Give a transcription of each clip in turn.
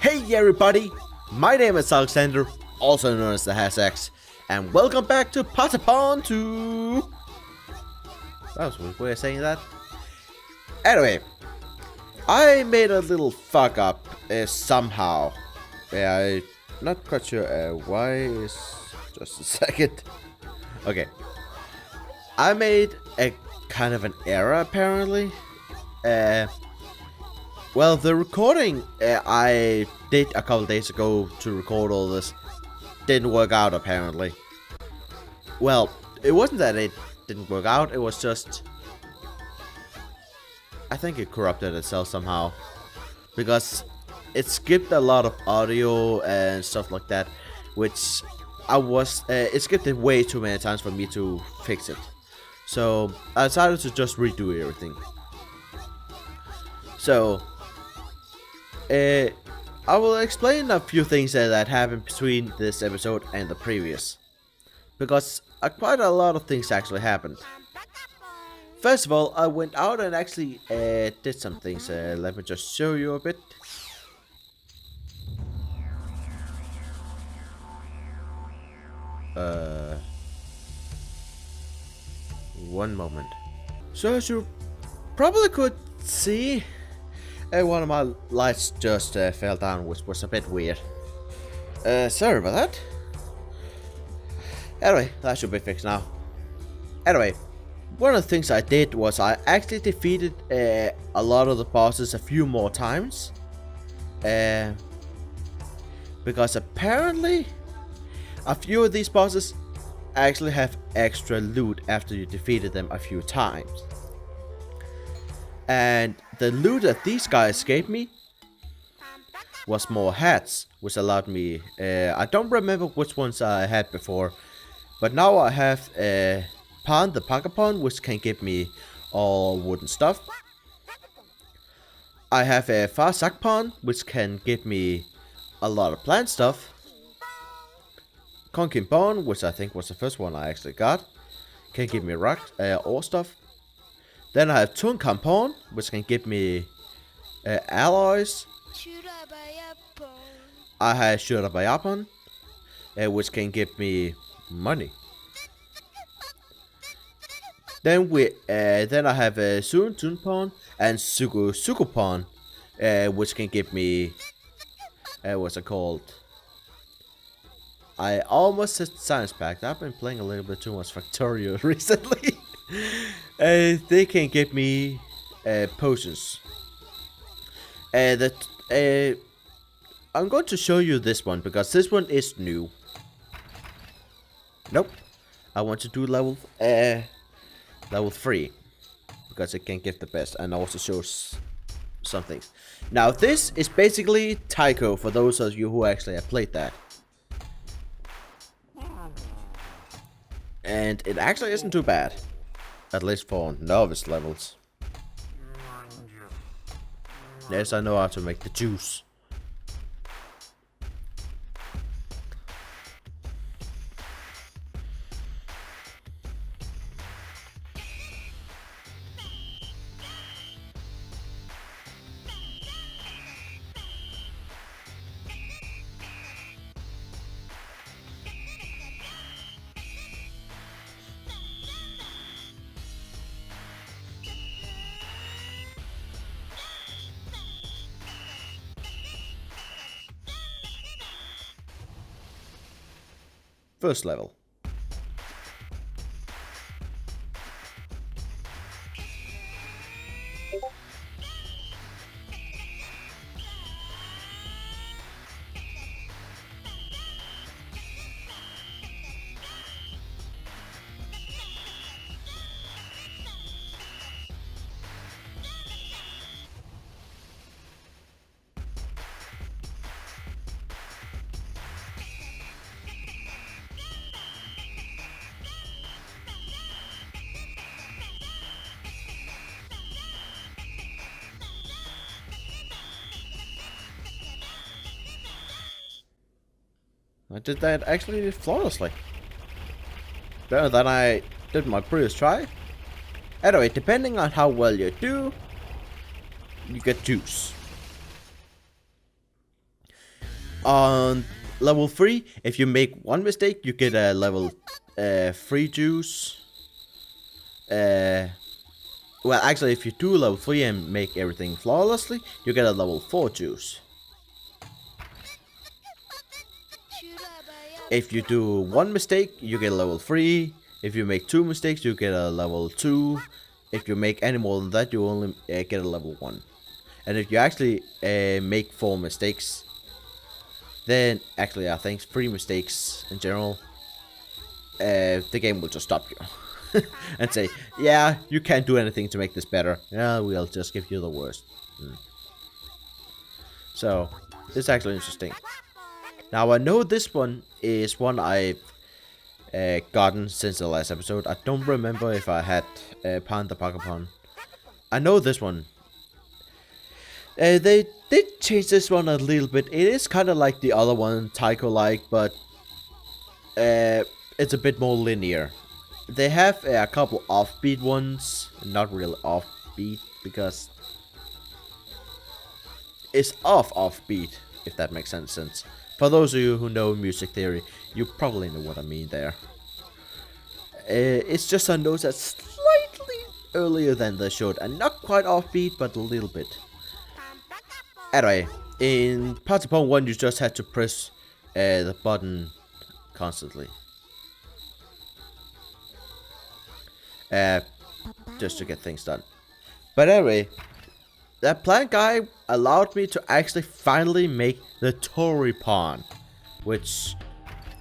Hey everybody, my name is Alexander, also known as the Hasax, and welcome back to Patapon 2. That was a weird way of saying that. Anyway, I made a little fuck up somehow. I'm not quite sure why. Is just a second. Okay, I made a kind of an error apparently. Well, the recording I did a couple days ago to record all this didn't work out apparently. Well, it wasn't that it didn't work out, it was just I think it corrupted itself somehow. Because it skipped a lot of audio and stuff like that, which it skipped it way too many times for me to fix it. So I decided to just redo everything. So I will explain a few things that happened between this episode and the previous. Because quite a lot of things actually happened. First of all, I went out and actually did some things. Let me just show you a bit. One moment. So as you probably could see, one of my lights just fell down, which was a bit weird. Sorry about that. Anyway, that should be fixed now. Anyway, one of the things I did was I actually defeated a lot of the bosses a few more times. Because apparently a few of these bosses actually have extra loot after you defeated them a few times. And the loot that these guys gave me was more hats, which allowed me, I don't remember which ones I had before, but now I have Pan the Patapon, which can give me all wooden stuff. I have a Patapon, which can give me a lot of plant stuff. Patapon, which I think was the first one I actually got, can give me rock, ore stuff. Then I have Patapon, which can give me alloys. I have Patapon, which can give me money. Then I have Patapon and Patapon, which can give me what's it called? I almost said science pack. I've been playing a little bit too much Factorio recently. They can give me potions. I'm going to show you this one because this one is new. Nope. I want to do level 3 because it can give the best and also shows some things. Now this is basically Taiko for those of you who actually have played that. And it actually isn't too bad. At least for novice levels. Yes, I know how to make the juice. First level. I did that actually flawlessly. Better than I did my previous try. Anyway, depending on how well you do, you get juice. On level 3, if you make one mistake, you get a level 3 juice. Well, actually, if you do level 3 and make everything flawlessly, you get a level 4 juice. If you do one mistake, you get a level 3. If you make 2 mistakes, you get a level 2. If you make any more than that, you only get a level 1. And if you actually make 4 mistakes, then actually I think 3 mistakes in general, the game will just stop you and say, yeah, you can't do anything to make this better. Yeah, we'll just give you the worst. So, it's actually interesting. Now, I know this one is one I've gotten since the last episode. I don't remember if I had Patapon. I know this one. They did change this one a little bit. It is kind of like the other one, Taiko-like, but it's a bit more linear. They have a couple offbeat ones. Not really offbeat, because it's offbeat, if that makes any sense. For those of you who know music theory, you probably know what I mean there. It's just a note that's slightly earlier than they should, and not quite offbeat, but a little bit. Anyway, in Patapon 1, you just had to press the button constantly. Just to get things done. But anyway, that plant guy allowed me to actually finally make the Patapon, which,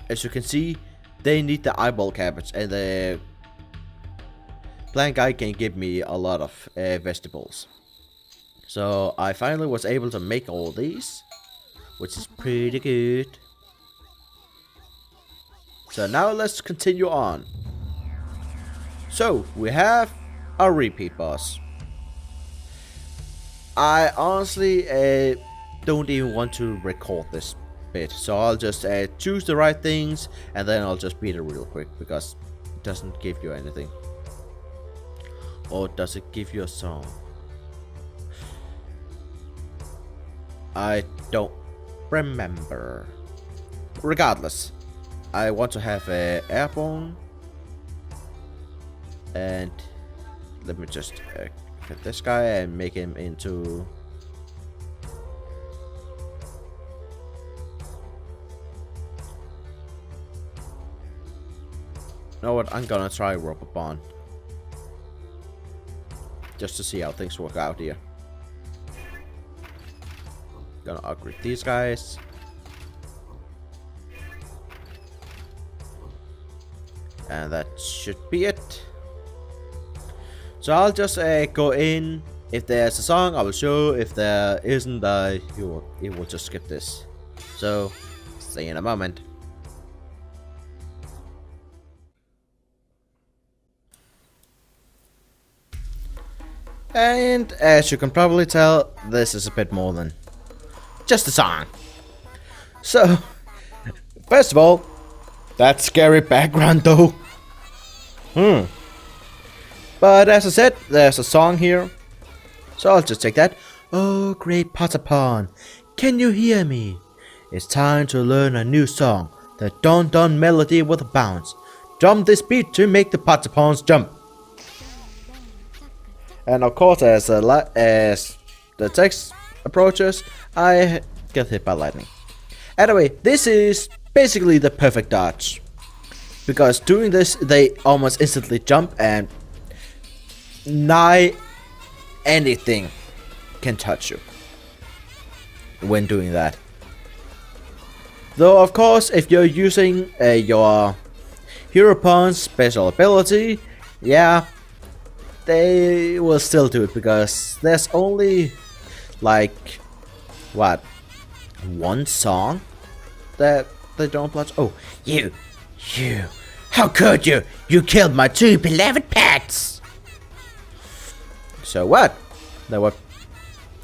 as you can see, they need the eyeball cabbage, and the plant guy can give me a lot of vegetables. So I finally was able to make all these, which is pretty good. So now let's continue on. So we have a repeat boss. I honestly don't even want to record this bit, so I'll just choose the right things and then I'll just beat it real quick, because it doesn't give you anything. Or does it give you a song? I don't remember. Regardless, I want to have a airborne, and let me just get this guy and make him into you know what? I'm gonna try Rubber Bond just to see how things work out here. Gonna upgrade these guys. And that should be it. So I'll just go in. If there's a song, I will show. If there isn't, it will just skip this. So, see you in a moment. And as you can probably tell, this is a bit more than just a song. So, first of all, that scary background though. But as I said, there's a song here. So I'll just take that. Oh, great Patapon, can you hear me? It's time to learn a new song. The don-don melody with a bounce. Drum this beat to make the Patapons jump. And of course, as the text approaches, I get hit by lightning. Anyway, this is basically the perfect dodge, because doing this, they almost instantly jump, and nigh anything can touch you when doing that. Though of course, if you're using your Heropon's special ability, yeah, they will still do it, because there's only like what, one song that they don't block. Oh, you, how could you? You killed my two beloved pets. So what? That what?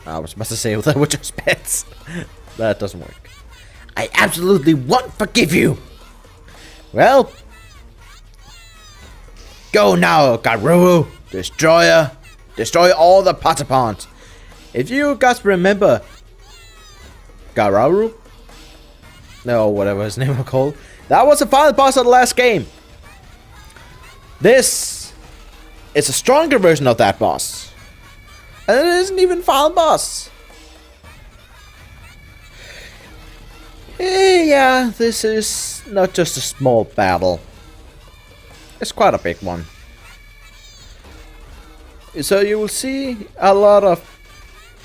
I was about to say that were just pets. That doesn't work. I absolutely won't forgive you. Well, go now, Garuru, Destroyer. Destroy all the Patapons. If you guys remember Garuru, No, whatever his name was called. That was the final boss of the last game. This is a stronger version of that boss. And it isn't even final boss. Yeah, this is not just a small battle. It's quite a big one. So you will see a lot of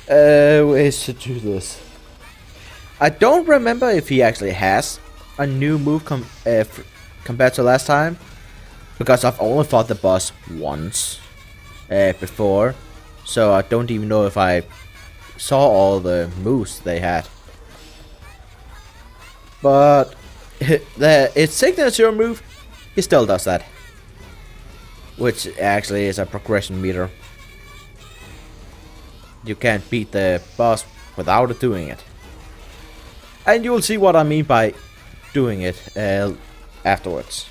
ways to do this. I don't remember if he actually has a new move compared to last time, because I've only fought the boss once before, so I don't even know if I saw all the moves they had. But its signature move, he still does that, which actually is a progression meter. You can't beat the boss without it doing it. And you will see what I mean by doing it afterwards.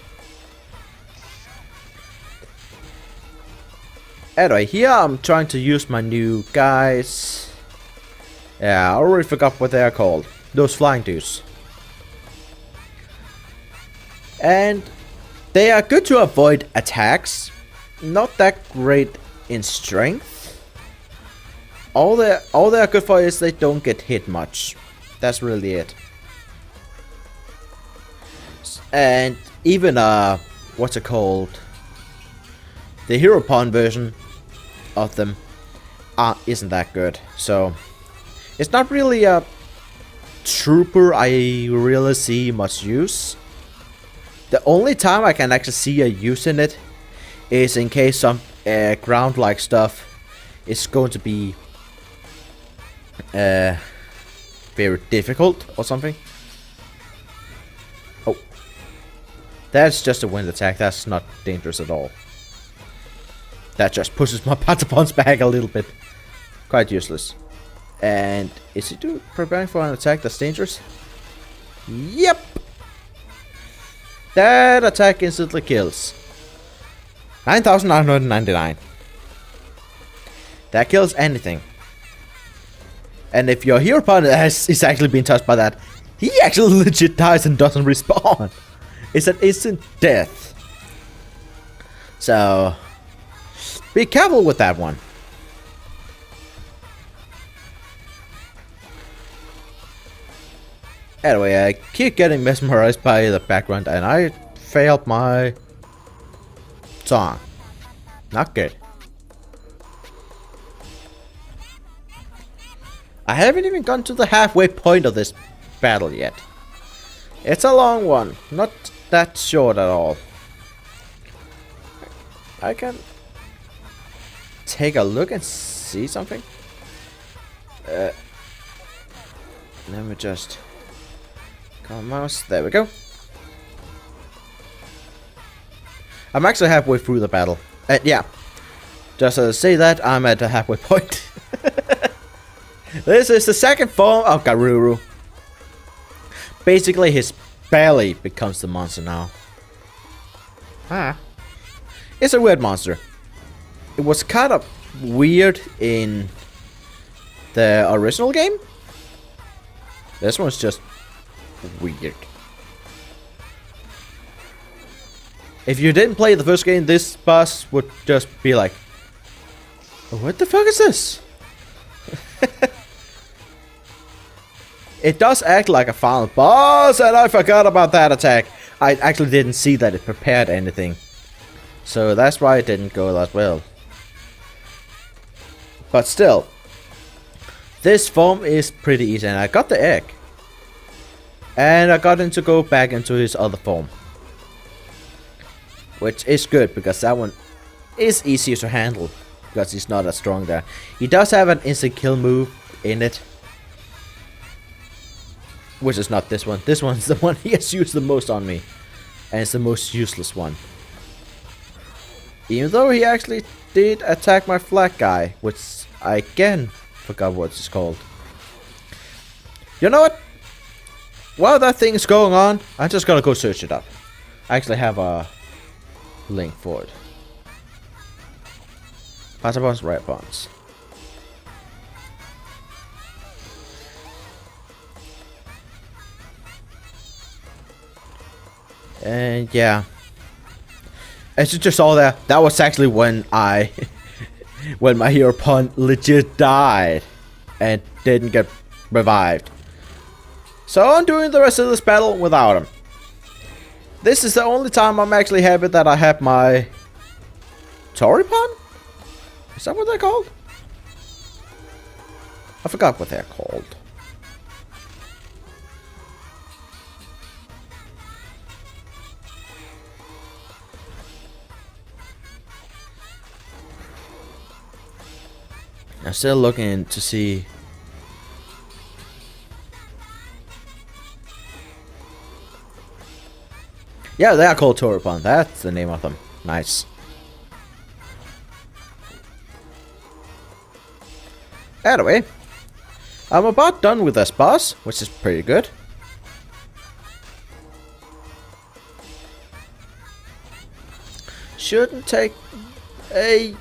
Anyway, here I'm trying to use my new guys. Yeah, I already forgot what they are called. Those flying dudes. And they are good to avoid attacks. Not that great in strength. All they are good for is they don't get hit much. That's really it. And even what's it called? The Patapon version of them isn't that good. So it's not really a trooper I really see much use. The only time I can actually see a use in it is in case some ground-like stuff is going to be very difficult or something. Oh, that's just a wind attack. That's not dangerous at all. That just pushes my Patapons back a little bit. Quite useless. And is he preparing for an attack that's dangerous? Yep. That attack instantly kills. 9,999. That kills anything. And if your hero opponent is actually being touched by that, he actually legit dies and doesn't respawn. It's an instant death. So be careful with that one. Anyway, I keep getting mesmerized by the background and I failed my song. Not good. I haven't even gone to the halfway point of this battle yet. It's a long one, not that short at all. I can take a look and see something. Let me just come on, mouse. There we go. I'm actually halfway through the battle. Yeah, just to say that I'm at the halfway point. This is the second form of Garuru. Basically, his belly becomes the monster now. It's a weird monster. It was kind of weird in the original game. This one's just weird. If you didn't play the first game, this boss would just be like, what the fuck is this? It does act like a final boss, and I forgot about that attack. I actually didn't see that it prepared anything. So that's why it didn't go that well. But still, this form is pretty easy, and I got the egg. And I got him to go back into his other form. Which is good, because that one is easier to handle. Because he's not as strong there. He does have an instant kill move in it. Which is not this one. This one's the one he has used the most on me. And it's the most useless one. Even though he actually did attack my flag guy. Which I again forgot what it's called. You know what? While that thing is going on, I'm just gonna go search it up. I actually have a link for it. Patapon's Response. And yeah. As you just saw there, that was actually when I... when my hero pawn legit died. And didn't get revived. So I'm doing the rest of this battle without him. This is the only time I'm actually happy that I have my... Patapon? Is that what they're called? I forgot what they're called. I'm still looking to see. Yeah, they are called Patapon. That's the name of them. Nice. Anyway, I'm about done with this boss, which is pretty good. Shouldn't take a...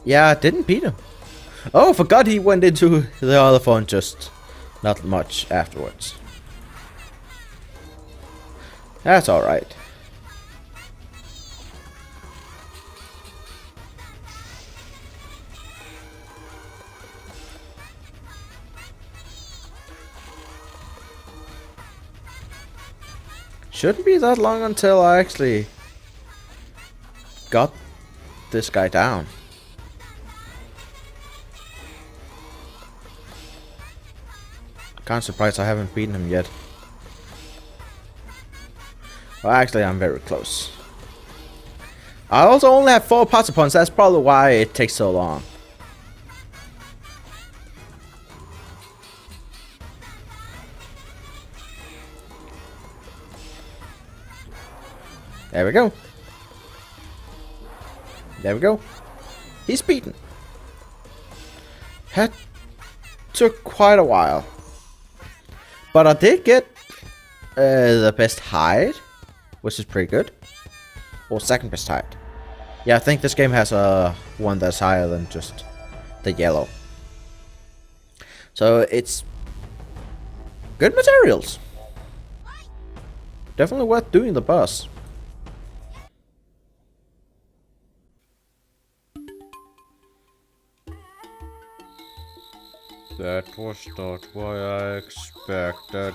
Yeah, I didn't beat him. Oh, I forgot he went into the other phone just not much afterwards. That's alright. Shouldn't be that long until I actually got this guy down. Kinda surprised I haven't beaten him yet. Well, actually, I'm very close. I also only have 4 Patapons, that's probably why it takes so long. There we go. There we go. He's beaten. That took quite a while. But I did get the best hide, which is pretty good. Or second best hide. Yeah, I think this game has one that's higher than just the yellow. So it's good materials. Definitely worth doing the boss. That was not what I expected.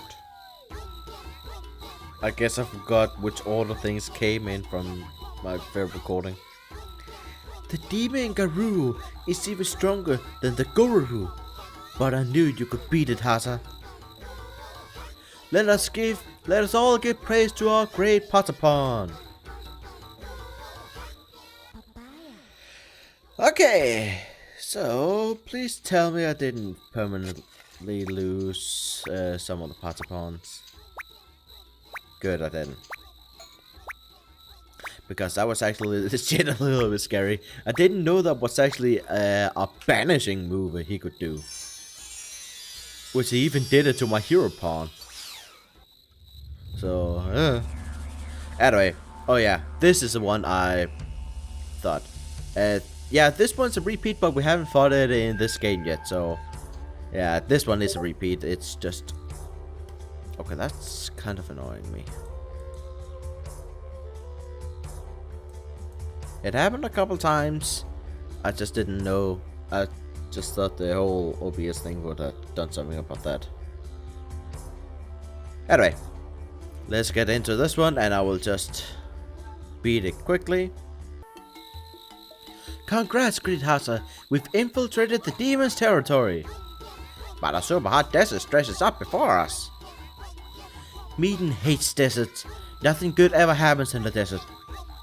I guess I forgot which order things came in from my favorite recording. The demon Garuru is even stronger than the Guru, but I knew you could beat it, Hasa. Let us all give praise to our great Patapon. Okay. So, please tell me I didn't permanently lose some of the Patapons. Good, I didn't. Because that was actually legit a little bit scary. I didn't know that was actually a banishing move he could do. Which he even did it to my hero pawn. So, anyway. Oh yeah, this is the one I thought. Yeah, this one's a repeat, but we haven't fought it in this game yet, so... Yeah, this one is a repeat, it's just... Okay, that's kind of annoying me. It happened a couple times. I just didn't know. I just thought the whole OBS thing would have done something about that. Anyway, let's get into this one, and I will just beat it quickly. Congrats, Great Hasa. We've infiltrated the demon's territory. But a super hot desert stretches up before us. Meaden hates deserts. Nothing good ever happens in the desert.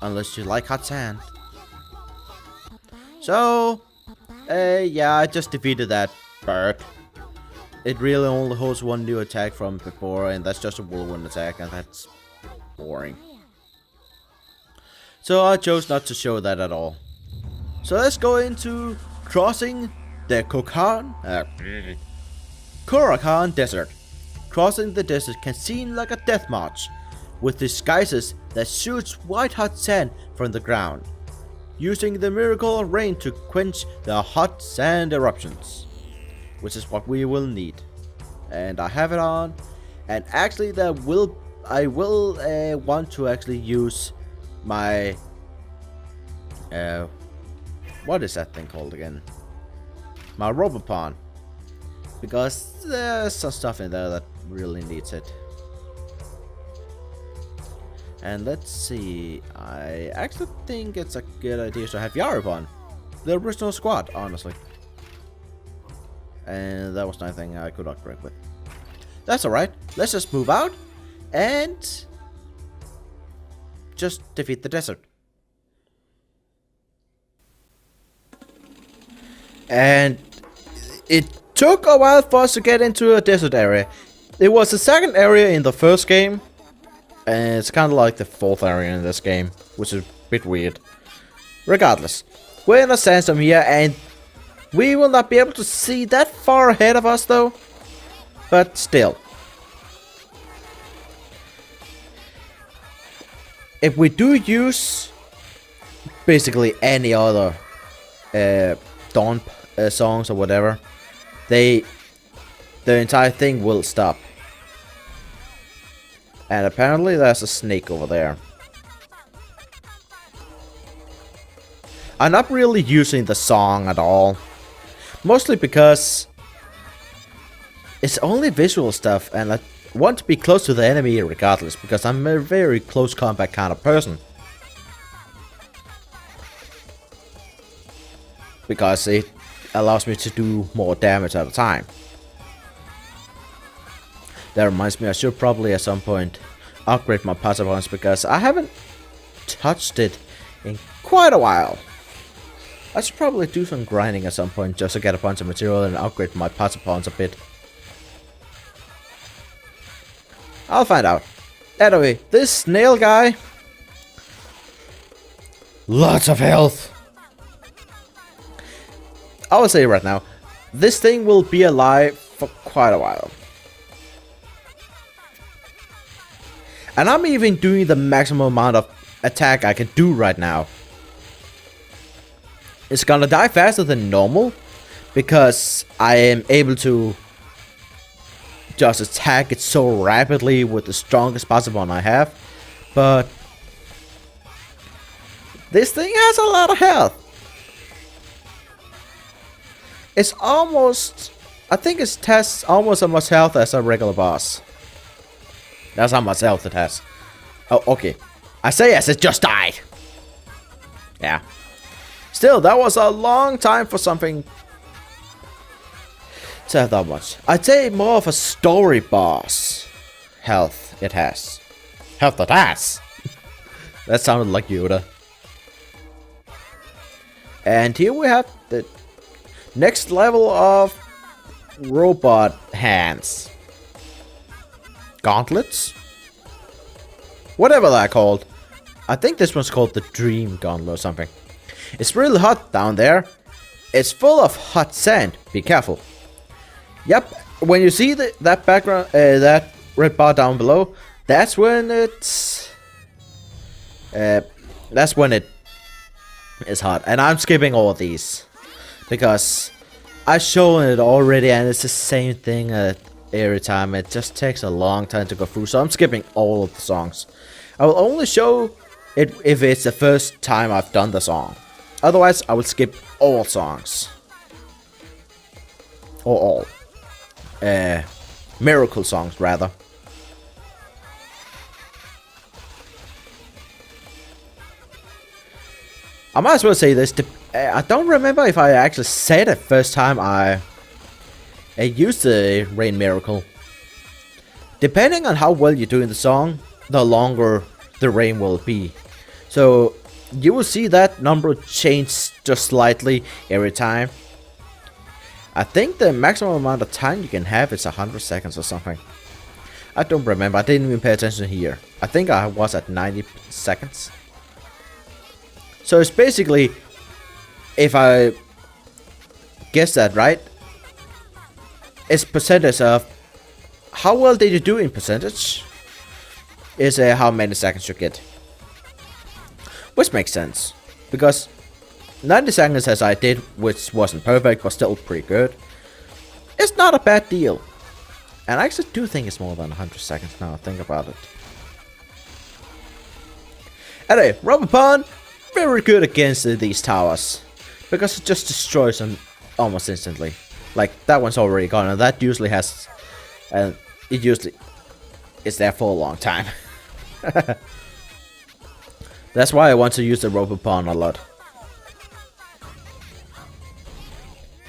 Unless you like hot sand. So, yeah, I just defeated that bird. It really only holds one new attack from before, and that's just a whirlwind attack, and that's boring. So I chose not to show that at all. So let's go into crossing the Korakan Desert. Crossing the desert can seem like a death march, with disguises that shoots white hot sand from the ground, using the miracle of rain to quench the hot sand eruptions, which is what we will need. And I have it on, and actually I will want to actually use my what is that thing called again? My Patapon, because there's some stuff in there that really needs it. And let's see, I actually think it's a good idea to have Yarupon, the original squad, honestly. And that was nothing I could upgrade with. That's alright, let's just move out and just defeat the desert. And it took a while for us to get into a desert area. It was the second area in the first game, and it's kind of like the fourth area in this game, which is a bit weird. Regardless, we're in a sandstorm here, and we will not be able to see that far ahead of us though. But still, if we do use basically any other Dawn songs or whatever, the entire thing will stop. And apparently there's a snake over there. I'm not really using the song at all, mostly because it's only visual stuff, and I want to be close to the enemy regardless, because I'm a very close combat kind of person. Because it allows me to do more damage at a time. That reminds me, I should probably at some point upgrade my Patapons, because I haven't touched it in quite a while. I should probably do some grinding at some point just to get a bunch of material and upgrade my Patapons a bit. I'll find out. Anyway, this snail guy, lots of health. I will say right now, this thing will be alive for quite a while. And I'm even doing the maximum amount of attack I can do right now. It's gonna die faster than normal, because I am able to just attack it so rapidly with the strongest Patapon I have. But this thing has a lot of health. It's almost, I think it has almost as much health as a regular boss. That's how much health it has. Oh, okay. I say as it just died. Yeah. Still, that was a long time for something to have that much. I'd say more of a story boss health it has. Health it has. That sounded like Yoda. And here we have the next level of robot hands. Gauntlets? Whatever they're called. I think this one's called the Dream Gauntlet or something. It's really hot down there. It's full of hot sand. Be careful. Yep, when you see that background, that red bar down below, that's when it's... that's when it is hot. And I'm skipping all of these, because I've shown it already, and it's the same thing every time. It just takes a long time to go through, so I'm skipping all of the songs. I will only show it if it's the first time I've done the song. Otherwise, I will skip all songs. Or all. Miracle songs, rather. I might as well say this. I don't remember if I actually said it first time I used the Rain Miracle. Depending on how well you're doing the song, the longer the rain will be. So you will see that number change just slightly every time. I think the maximum amount of time you can have is 100 seconds or something. I don't remember. I didn't even pay attention here. I think I was at 90 seconds. So it's basically, if I guess that right, it's percentage of how well did you do in percentage is how many seconds you get. Which makes sense, because 90 seconds as I did, which wasn't perfect but still pretty good, it's not a bad deal. And I actually do think it's more than 100 seconds now I think about it. Anyway, Patapon, very good against these towers. Because it just destroys them almost instantly. Like, that one's already gone, and that usually has... it usually is there for a long time. That's why I want to use the Patapon a lot.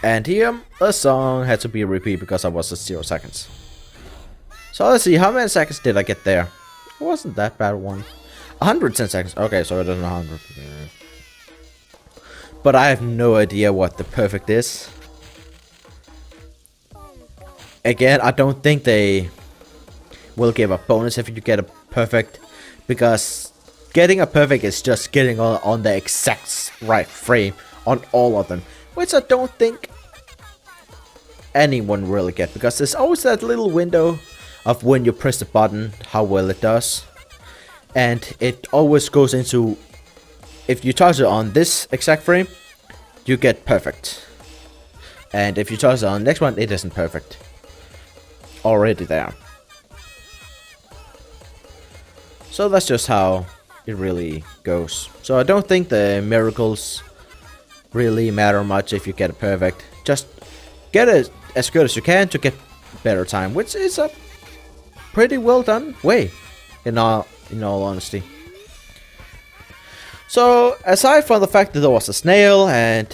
And here, the song had to be repeated because I was at 0 seconds. So let's see, how many seconds did I get there? It wasn't that bad one. 110 seconds. Okay, so it isn't 100. But I have no idea what the perfect is. Again, I don't think they will give a bonus if you get a perfect. Because getting a perfect is just getting on the exact right frame on all of them. Which I don't think anyone really get. Because there's always that little window of when you press the button, how well it does. And it always goes into, if you touch it on this exact frame, you get perfect. And if you touch it on the next one, it isn't perfect. Already there. So that's just how it really goes. So I don't think the miracles really matter much if you get it perfect. Just get it as good as you can to get better time, which is a pretty well done way, in all honesty. So aside from the fact that there was a snail and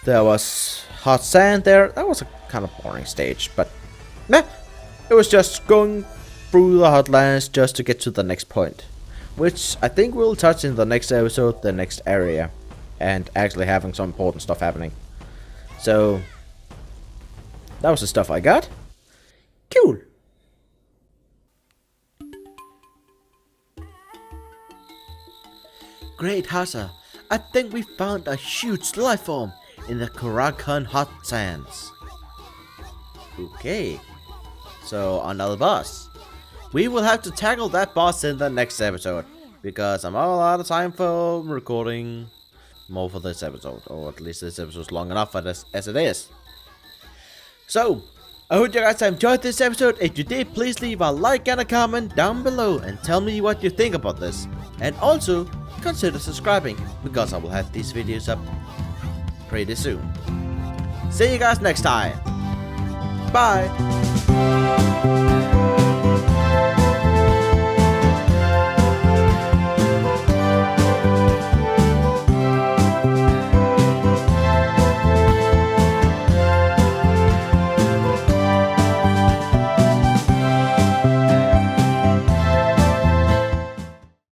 there was hot sand there, that was a kind of boring stage, but meh, it was just going through the hotlands just to get to the next point, which I think we'll touch in the next episode, the next area, and actually having some important stuff happening. So that was the stuff I got. Cool. Great Hassa, I think we found a huge life form in the Karakan hot sands. Okay, so another boss. We will have to tackle that boss in the next episode, because I'm all out of time for recording more for this episode, or at least this episode's long enough as it is. So, I hope you guys have enjoyed this episode. If you did, please leave a like and a comment down below and tell me what you think about this. And also, consider subscribing, because I will have these videos up pretty soon. See you guys next time. Bye.